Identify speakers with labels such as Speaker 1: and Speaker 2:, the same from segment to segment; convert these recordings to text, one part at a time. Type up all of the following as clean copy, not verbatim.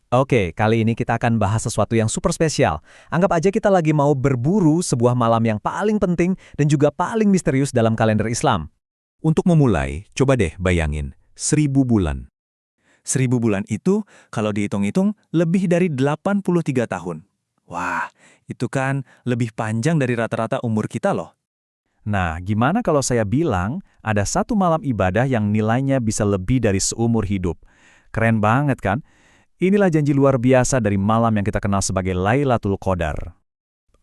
Speaker 1: Oke, kali ini kita akan bahas sesuatu yang super spesial. Anggap aja kita lagi mau berburu sebuah malam yang paling penting dan juga paling misterius dalam kalender Islam.
Speaker 2: Untuk memulai, coba deh bayangin, 1.000 bulan.
Speaker 3: 1.000 bulan itu, kalau dihitung-hitung, lebih dari 83 tahun. Wah, itu kan lebih panjang dari rata-rata umur kita loh.
Speaker 1: Nah, gimana kalau saya bilang ada satu malam ibadah yang nilainya bisa lebih dari seumur hidup? Keren banget kan? Inilah janji luar biasa dari malam yang kita kenal sebagai Lailatul Qadar.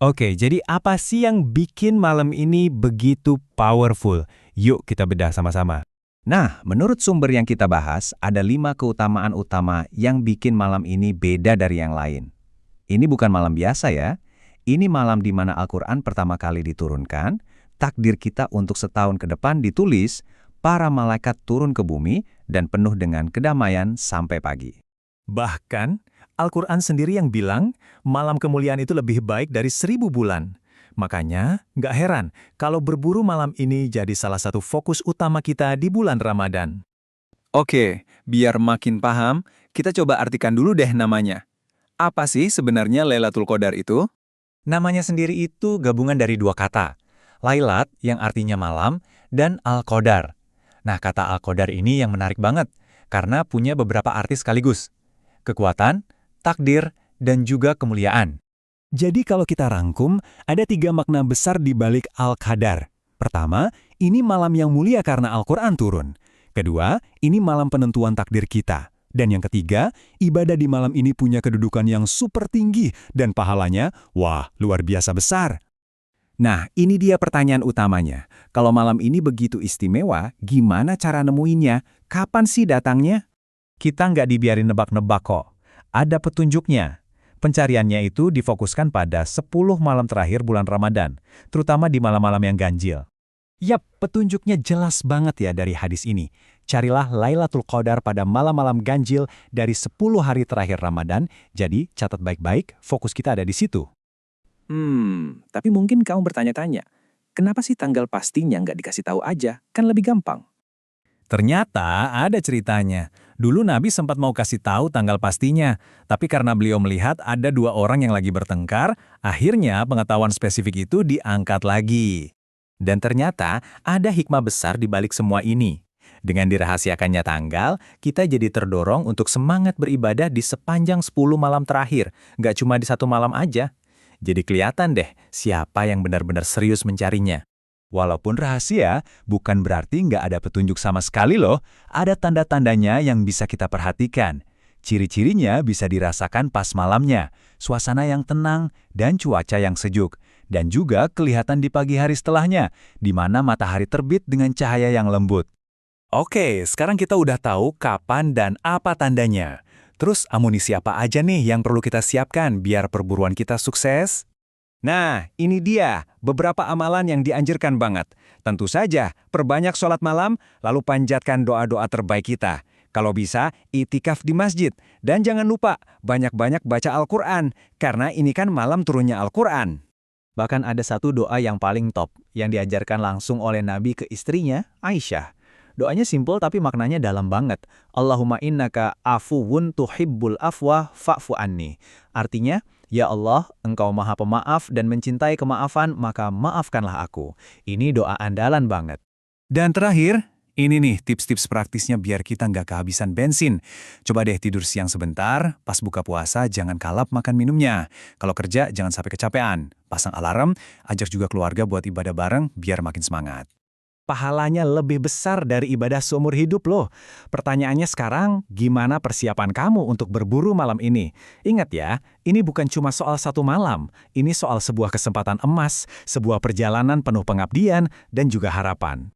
Speaker 2: Oke, jadi apa sih yang bikin malam ini begitu powerful? Yuk kita bedah sama-sama.
Speaker 4: Nah, menurut sumber yang kita bahas, ada 5 keutamaan utama yang bikin malam ini beda dari yang lain. Ini bukan malam biasa ya. Ini malam di mana Al-Quran pertama kali diturunkan, takdir kita untuk setahun ke depan ditulis, para malaikat turun ke bumi, dan penuh dengan kedamaian sampai pagi.
Speaker 3: Bahkan, Al-Quran sendiri yang bilang, malam kemuliaan itu lebih baik dari 1.000 bulan. Makanya, nggak heran kalau berburu malam ini jadi salah satu fokus utama kita di bulan Ramadan.
Speaker 5: Oke, biar makin paham, kita coba artikan dulu deh namanya. Apa sih sebenarnya Lailatul Qadar itu?
Speaker 2: Namanya sendiri itu gabungan dari dua kata. Lailat yang artinya malam dan Al-Qadar. Nah, kata Al-Qadar ini yang menarik banget karena punya beberapa arti sekaligus. Kekuatan, takdir, dan juga kemuliaan. Jadi kalau kita rangkum, ada 3 makna besar di balik Al-Qadar. Pertama, ini malam yang mulia karena Al-Quran turun. Kedua, ini malam penentuan takdir kita. Dan yang ketiga, ibadah di malam ini punya kedudukan yang super tinggi dan pahalanya, wah, luar biasa besar.
Speaker 4: Nah, ini dia pertanyaan utamanya. Kalau malam ini begitu istimewa, gimana cara nemuinnya? Kapan sih datangnya?
Speaker 1: Kita nggak dibiarin nebak-nebak kok. Ada petunjuknya. Pencariannya itu difokuskan pada 10 malam terakhir bulan Ramadan, terutama di malam-malam yang ganjil. Yap, petunjuknya jelas banget ya dari hadis ini. Carilah Lailatul Qadar pada malam-malam ganjil dari 10 hari terakhir Ramadan, jadi catat baik-baik, fokus kita ada di situ.
Speaker 5: Tapi mungkin kamu bertanya-tanya, kenapa sih tanggal pastinya nggak dikasih tahu aja? Kan lebih gampang.
Speaker 1: Ternyata ada ceritanya. Dulu Nabi sempat mau kasih tahu tanggal pastinya, tapi karena beliau melihat ada 2 orang yang lagi bertengkar, akhirnya pengetahuan spesifik itu diangkat lagi. Dan ternyata ada hikmah besar di balik semua ini. Dengan dirahasiakannya tanggal, kita jadi terdorong untuk semangat beribadah di sepanjang 10 malam terakhir, nggak cuma di 1 malam aja. Jadi kelihatan deh siapa yang benar-benar serius mencarinya. Walaupun rahasia, bukan berarti nggak ada petunjuk sama sekali loh. Ada tanda-tandanya yang bisa kita perhatikan. Ciri-cirinya bisa dirasakan pas malamnya, suasana yang tenang dan cuaca yang sejuk. Dan juga kelihatan di pagi hari setelahnya, di mana matahari terbit dengan cahaya yang lembut.
Speaker 3: Oke, sekarang kita udah tahu kapan dan apa tandanya. Terus amunisi apa aja nih yang perlu kita siapkan biar perburuan kita sukses?
Speaker 4: Nah, ini dia beberapa amalan yang dianjurkan banget. Tentu saja, perbanyak sholat malam, lalu panjatkan doa-doa terbaik kita. Kalau bisa, itikaf di masjid. Dan jangan lupa, banyak-banyak baca Al-Quran, karena ini kan malam turunnya Al-Quran.
Speaker 1: Bahkan ada satu doa yang paling top, yang diajarkan langsung oleh Nabi ke istrinya, Aisyah. Doanya simpel tapi maknanya dalam banget. Allahumma innaka afuwun tuhibbul afwa fa'fu anni. Artinya, ya Allah, Engkau maha pemaaf dan mencintai kemaafan, maka maafkanlah aku. Ini doa andalan banget.
Speaker 3: Dan terakhir, ini nih tips-tips praktisnya biar kita nggak kehabisan bensin. Coba deh tidur siang sebentar, pas buka puasa jangan kalap makan minumnya. Kalau kerja jangan sampai kecapean. Pasang alarm, ajak juga keluarga buat ibadah bareng biar makin semangat.
Speaker 1: Pahalanya lebih besar dari ibadah seumur hidup loh. Pertanyaannya sekarang, gimana persiapan kamu untuk berburu malam ini? Ingat ya, ini bukan cuma soal 1 malam. Ini soal sebuah kesempatan emas, sebuah perjalanan penuh pengabdian, dan juga harapan.